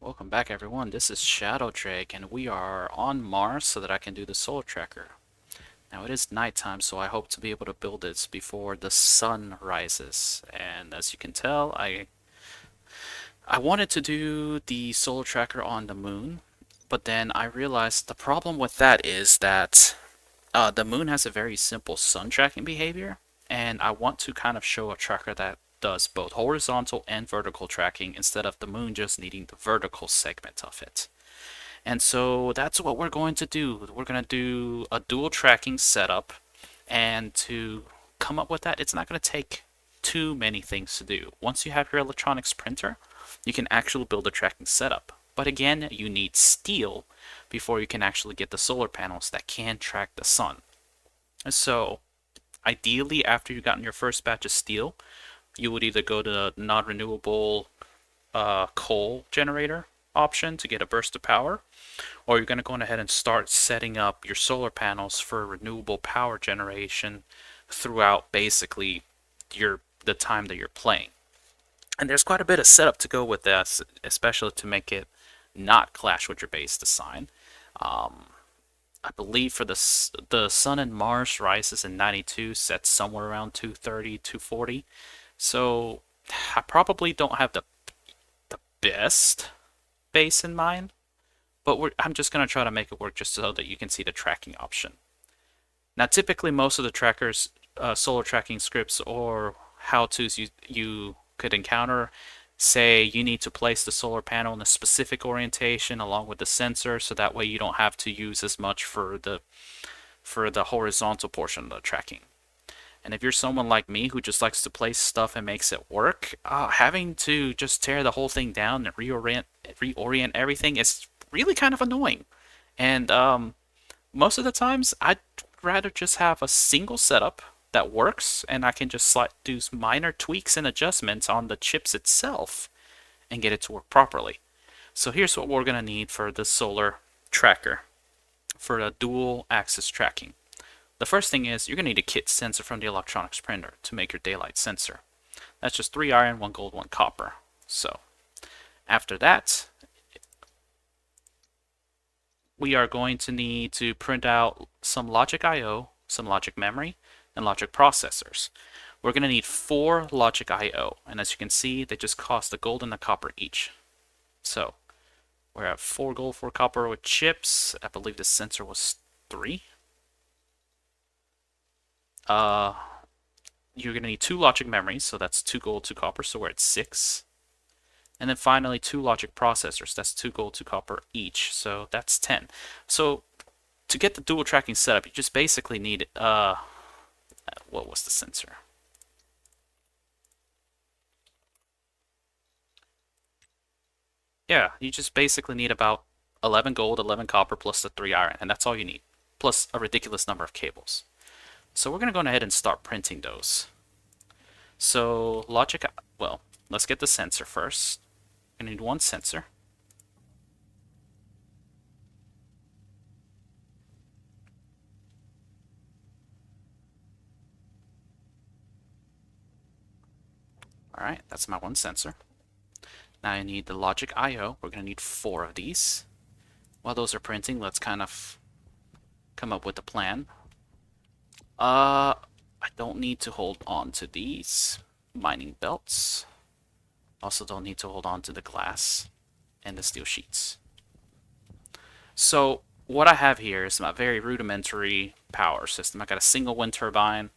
Welcome back everyone, this is Shadow Drake and we are on Mars so that I can do the solar tracker. Now it is nighttime, so I hope to be able to build this before the sun rises. And as you can tell, I wanted to do the solar tracker on the moon, but then I realized the problem with that is that the moon has a very simple sun tracking behavior, and I want to kind of show a tracker that does both horizontal and vertical tracking instead of the moon just needing the vertical segment of it. And so that's what we're going to do. We're going to do a dual tracking setup, and to come up with that, it's not going to take too many things to do. Once you have your electronics printer, you can actually build a tracking setup. But again, you need steel before you can actually get the solar panels that can track the sun. So ideally, after you've gotten your first batch of steel, you would either go to the non-renewable coal generator option to get a burst of power, or you're going to go ahead and start setting up your solar panels for renewable power generation throughout basically the time that you're playing. And there's quite a bit of setup to go with this, especially to make it not clash with your base design. I believe for the Sun and Mars rises in 92, sets somewhere around 230, 240. So I probably don't have the best base in mind, but I'm just going to try to make it work just so that you can see the tracking option. Now, typically most of the trackers, solar tracking scripts or how-tos you could encounter say you need to place the solar panel in a specific orientation along with the sensor, so that way you don't have to use as much for the horizontal portion of the tracking. And if you're someone like me who just likes to place stuff and makes it work, having to just tear the whole thing down and reorient everything is really kind of annoying. And most of the times, I'd rather just have a single setup that works, and I can just do minor tweaks and adjustments on the chips itself and get it to work properly. So here's what we're going to need for the solar tracker for a dual axis tracking. The first thing is you're going to need a kit sensor from the electronics printer to make your daylight sensor. That's just 3 iron, 1 gold, 1 copper. So after that, we are going to need to print out some logic I/O, some logic memory, and logic processors. We're going to need 4 logic I/O, and as you can see, they just cost a gold and a copper each. So we're at 4 gold, 4 copper with chips. I believe the sensor was 3. You're going to need 2 logic memories, so that's 2 gold, 2 copper, so we're at 6. And then finally 2 logic processors, that's 2 gold, 2 copper each, so that's 10. So to get the dual tracking setup, you just basically need, what was the sensor? Yeah, you just basically need about 11 gold, 11 copper, plus the 3 iron, and that's all you need, plus a ridiculous number of cables. So we're going to go ahead and start printing those. So logic, well, let's get the sensor first. We're going to need 1 sensor. Alright, that's my 1 sensor. Now I need the logic I/O. We're going to need 4 of these. While those are printing, let's kind of come up with a plan. I don't need to hold on to these mining belts. Also don't need to hold on to the glass and the steel sheets. So what I have here is my very rudimentary power system. I got a single wind turbine,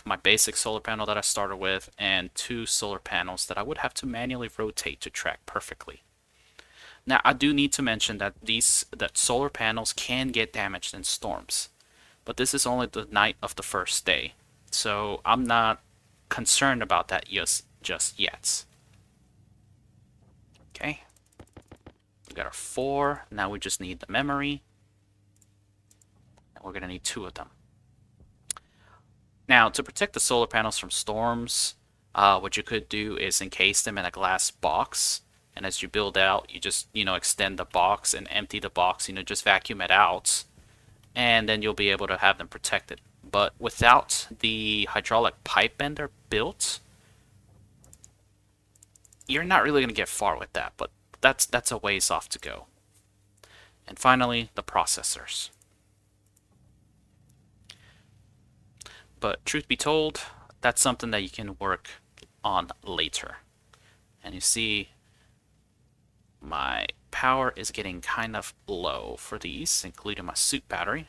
my basic solar panel that I started with, and 2 solar panels that I would have to manually rotate to track perfectly. Now I do need to mention that that solar panels can get damaged in storms, but this is only the night of the first day, so I'm not concerned about that just yet. Okay, we got our 4. Now we just need the memory, and we're gonna need 2 of them. Now, to protect the solar panels from storms, what you could do is encase them in a glass box, and as you build out, you just, extend the box and empty the box, just vacuum it out, and then you'll be able to have them protected. But without the hydraulic pipe bender built, you're not really going to get far with that. But that's a ways off to go. And finally, the processors. But truth be told, that's something that you can work on later. And you see, my power is getting kind of low for these, including my suit battery.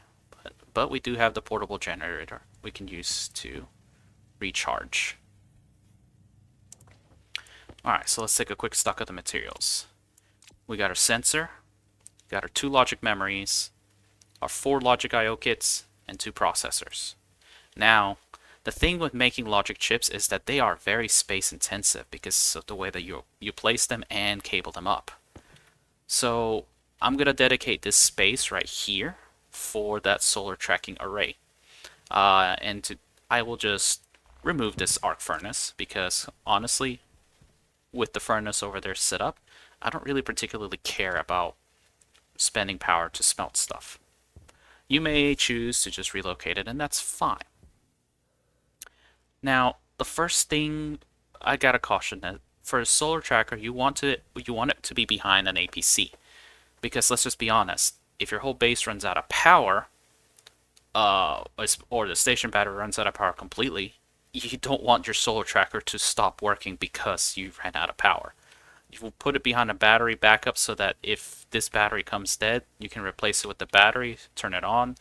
But we do have the portable generator we can use to recharge. Alright, so let's take a quick stock of the materials. We got our sensor, got our 2 logic memories, our 4 logic I/O kits, and 2 processors. Now, the thing with making logic chips is that they are very space intensive because of the way that you place them and cable them up. So I'm going to dedicate this space right here for that solar tracking array. I will just remove this arc furnace because honestly, with the furnace over there set up, I don't really particularly care about spending power to smelt stuff. You may choose to just relocate it, and that's fine. Now, the first thing I gotta caution that for a solar tracker, you want it to be behind an APC, because let's just be honest, if your whole base runs out of power, or the station battery runs out of power completely, you don't want your solar tracker to stop working because you ran out of power. You will put it behind a battery backup so that if this battery comes dead, you can replace it with the battery, turn it on,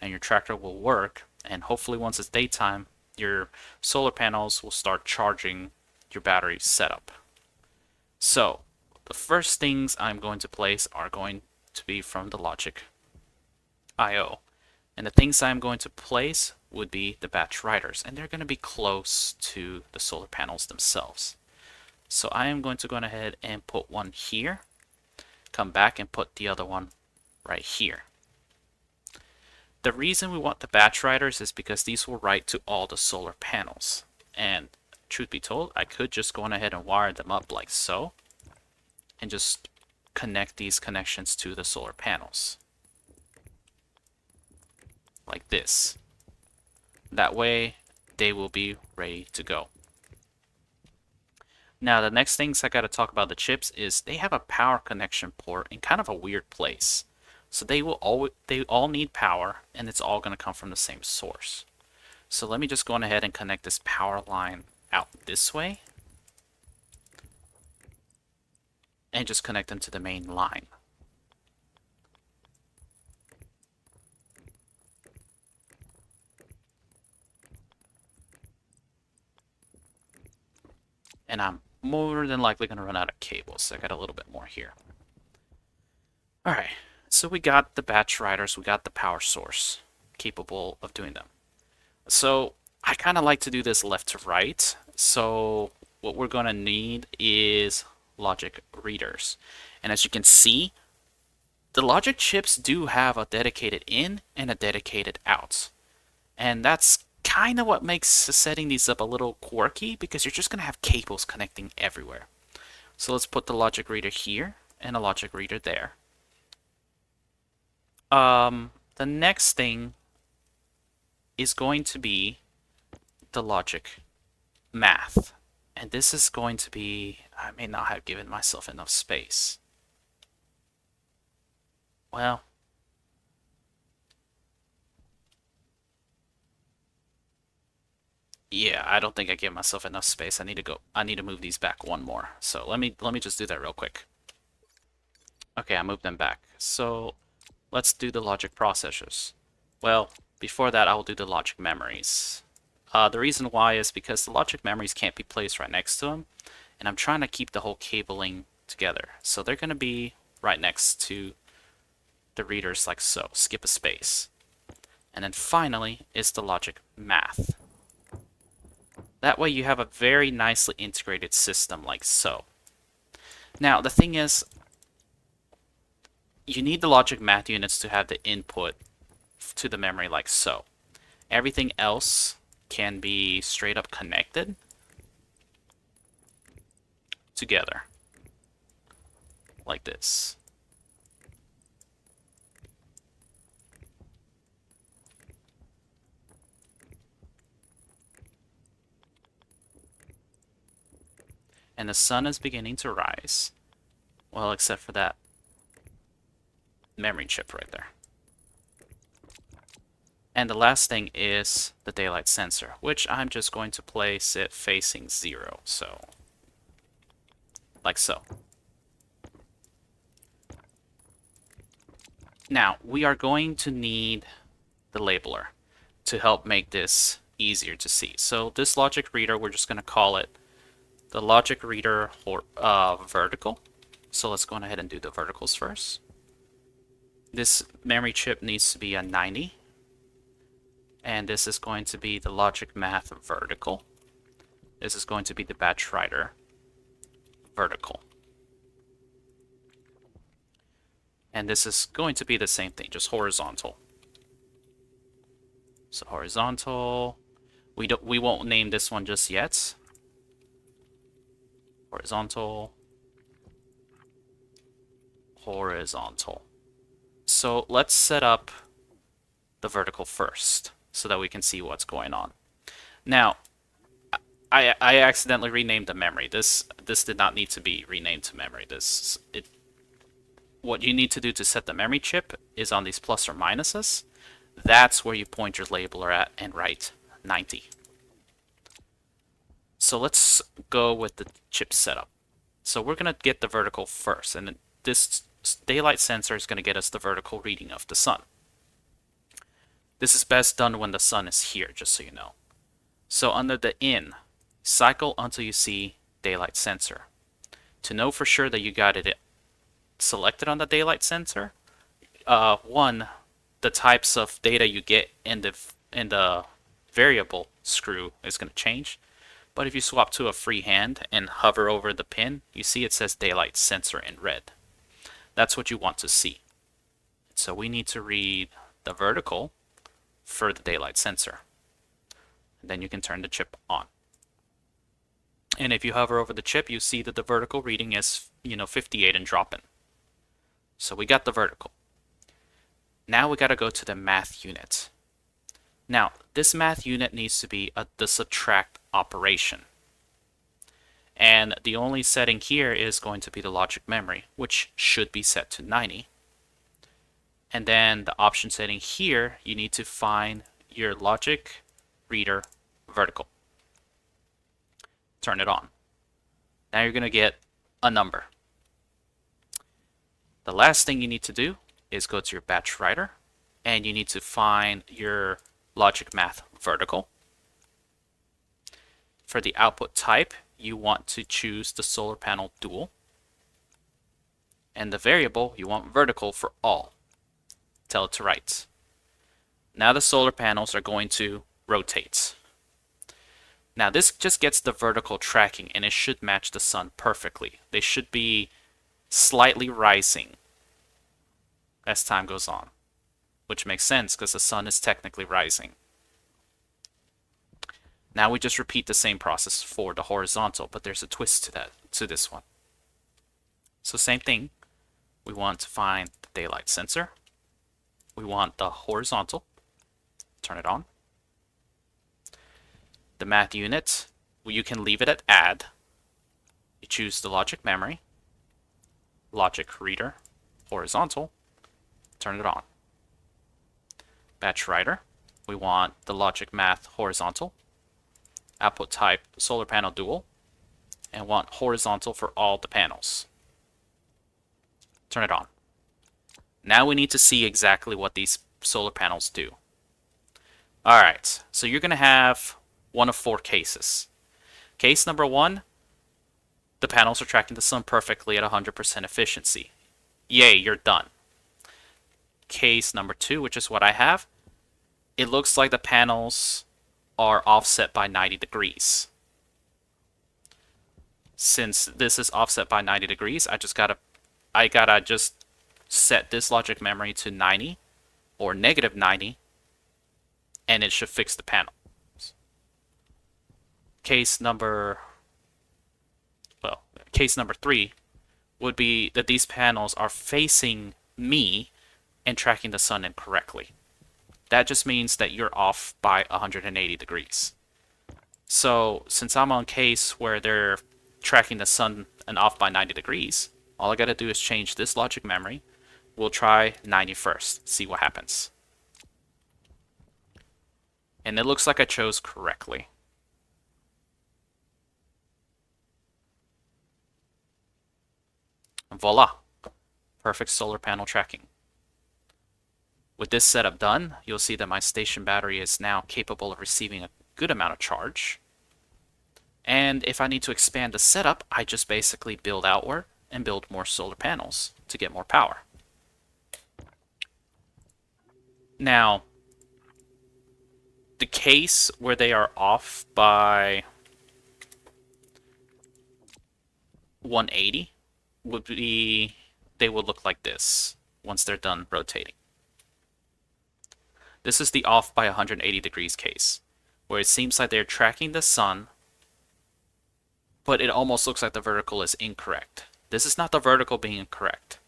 and your tracker will work. And hopefully once it's daytime, your solar panels will start charging your battery setup. So the first things I'm going to place are going to be from the logic I/O. And the things I'm going to place would be the batch writers, and they're going to be close to the solar panels themselves. So I am going to go ahead and put one here, come back and put the other one right here. The reason we want the batch writers is because these will write to all the solar panels. And truth be told, I could just go ahead and wire them up like so, and just connect these connections to the solar panels. Like this. That way, they will be ready to go. Now, the next things I got to talk about the chips is they have a power connection port in kind of a weird place. So they all need power, and it's all going to come from the same source. So let me just go ahead and connect this power line out this way, and just connect them to the main line. And I'm more than likely going to run out of cables, so I got a little bit more here. Alright, so we got the batch writers, we got the power source capable of doing them. So I kind of like to do this left to right, so what we're going to need is logic readers. And as you can see, the logic chips do have a dedicated in and a dedicated out. And that's kind of what makes setting these up a little quirky, because you're just going to have cables connecting everywhere. So let's put the logic reader here and a logic reader there. The next thing is going to be the logic math. And this is going to be, I may not have given myself enough space. Well, yeah, I don't think I gave myself enough space. I need to move these back one more. So let me just do that real quick. Okay, I moved them back. So let's do the logic processors. Well, before that, I will do the logic memories. The reason why is because the logic memories can't be placed right next to them, and I'm trying to keep the whole cabling together. So they're going to be right next to the readers like so. Skip a space. And then finally is the logic math. That way you have a very nicely integrated system like so. Now, the thing is, you need the logic math units to have the input to the memory like so. Everything else can be straight up connected together like this. And the sun is beginning to rise. Well, except for that memory chip right there. And the last thing is the daylight sensor, which I'm just going to place it facing 0. So, like so. Now, we are going to need the labeler to help make this easier to see. So this logic reader, we're just going to call it the logic reader vertical. So let's go ahead and do the verticals first. This memory chip needs to be a 90. And this is going to be the logic math vertical. This is going to be the batch writer vertical. And this is going to be the same thing, just horizontal. So horizontal. We won't name this one just yet. Horizontal. Horizontal. So let's set up the vertical first so that we can see what's going on. Now, I accidentally renamed the memory. This did not need to be renamed to memory. What you need to do to set the memory chip is on these plus or minuses. That's where you point your labeler at and write 90. So let's go with the chip setup. So we're going to get the vertical first, and this daylight sensor is going to get us the vertical reading of the sun. This is best done when the sun is here, just so you know. So under the in, cycle until you see daylight sensor. To know for sure that you got it selected on the daylight sensor, one, the types of data you get in the variable screw is going to change. But if you swap to a free hand and hover over the pin, you see it says daylight sensor in red. That's what you want to see. So we need to read the vertical for the daylight sensor. And then you can turn the chip on. And if you hover over the chip, you see that the vertical reading is, 58 and dropping. So we got the vertical. Now we got to go to the math unit. Now, this math unit needs to be the subtract operation. And the only setting here is going to be the logic memory, which should be set to 90. And then the option setting here, you need to find your logic reader vertical. Turn it on. Now you're going to get a number. The last thing you need to do is go to your batch writer, and you need to find your logic math vertical. For the output type, you want to choose the solar panel dual. And the variable, you want vertical for all. Tell it to write. Now the solar panels are going to rotate. Now this just gets the vertical tracking, and it should match the sun perfectly. They should be slightly rising as time goes on, which makes sense because the sun is technically rising. Now we just repeat the same process for the horizontal, but there's a twist to this one. So same thing, we want to find the daylight sensor. We want the horizontal, turn it on. The math unit, you can leave it at add. You choose the logic memory, logic reader, horizontal, turn it on. Batch writer, we want the logic math horizontal, output type solar panel dual, and want horizontal for all the panels. Turn it on. Now we need to see exactly what these solar panels do. Alright, so you're going to have one of 4 cases. Case number 1, the panels are tracking the sun perfectly at 100% efficiency. Yay, you're done. Case number 2, which is what I have, it looks like the panels are offset by 90 degrees. Since this is offset by 90 degrees, I gotta just set this logic memory to 90 or negative 90, and it should fix the panel. Case number 3 would be that these panels are facing me and tracking the sun incorrectly. That just means that you're off by 180 degrees. So since I'm on case where they're tracking the sun and off by 90 degrees, All I gotta do is change this logic memory. We'll try 90 first, see what happens. And it looks like I chose correctly. Voila! Perfect solar panel tracking. With this setup done, you'll see that my station battery is now capable of receiving a good amount of charge. And if I need to expand the setup, I just basically build outward and build more solar panels to get more power. Now, the case where they are off by 180 would be, they would look like this once they're done rotating. This is the off by 180 degrees case, where it seems like they're tracking the sun, but it almost looks like the vertical is incorrect. This is not the vertical being incorrect.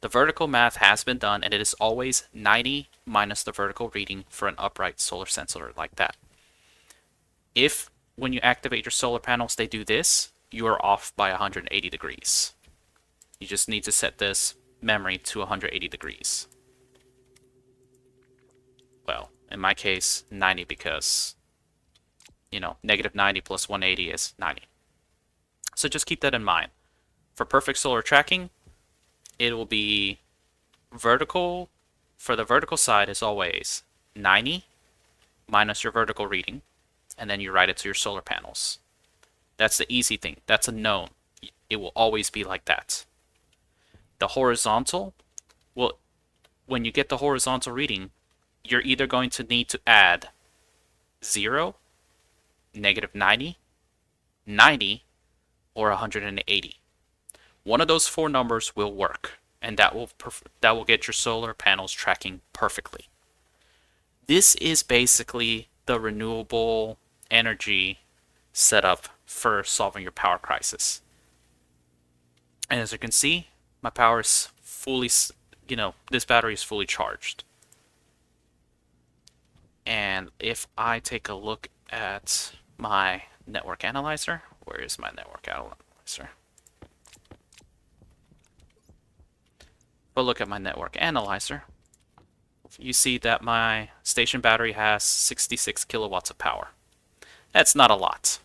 The vertical math has been done, and it is always 90 minus the vertical reading for an upright solar sensor like that. If, when you activate your solar panels, they do this, you are off by 180 degrees. You just need to set this memory to 180 degrees. Well, in my case, 90 because, you know, negative 90 plus 180 is 90. So just keep that in mind. For perfect solar tracking, it will be vertical, for the vertical side is always 90 minus your vertical reading, and then you write it to your solar panels. That's the easy thing. That's a known. It will always be like that. The horizontal, well, when you get the horizontal reading, you're either going to need to add 0, negative 90, 90, or 180. One of those four numbers will work, and that will get your solar panels tracking perfectly. This is basically the renewable energy setup for solving your power crisis. And as you can see, my power is fully, this battery is fully charged. And if I take a look at my network analyzer, where is my network analyzer? But look at my network analyzer, you see that my station battery has 66 kilowatts of power. That's not a lot.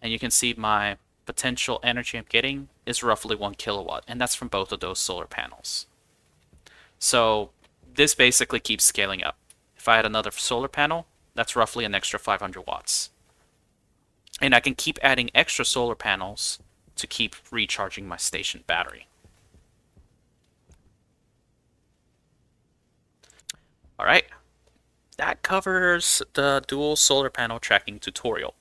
And you can see my potential energy I'm getting is roughly 1 kilowatt, and that's from both of those solar panels. So this basically keeps scaling up. If I had another solar panel, that's roughly an extra 500 watts. And I can keep adding extra solar panels to keep recharging my station battery. Alright, that covers the dual solar panel tracking tutorial.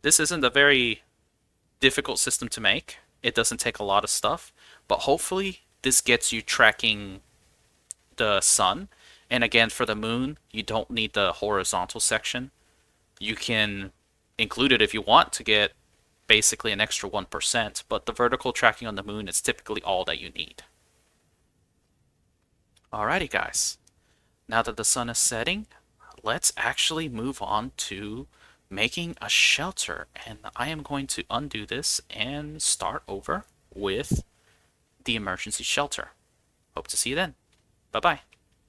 This isn't a very difficult system to make. It doesn't take a lot of stuff, but hopefully this gets you tracking the sun. And again, for the moon, you don't need the horizontal section. You can include it if you want to get basically an extra 1%, but the vertical tracking on the moon is typically all that you need. Alrighty guys, now that the sun is setting, let's actually move on to making a shelter, and I am going to undo this and start over with the emergency shelter. Hope to see you then. Bye bye.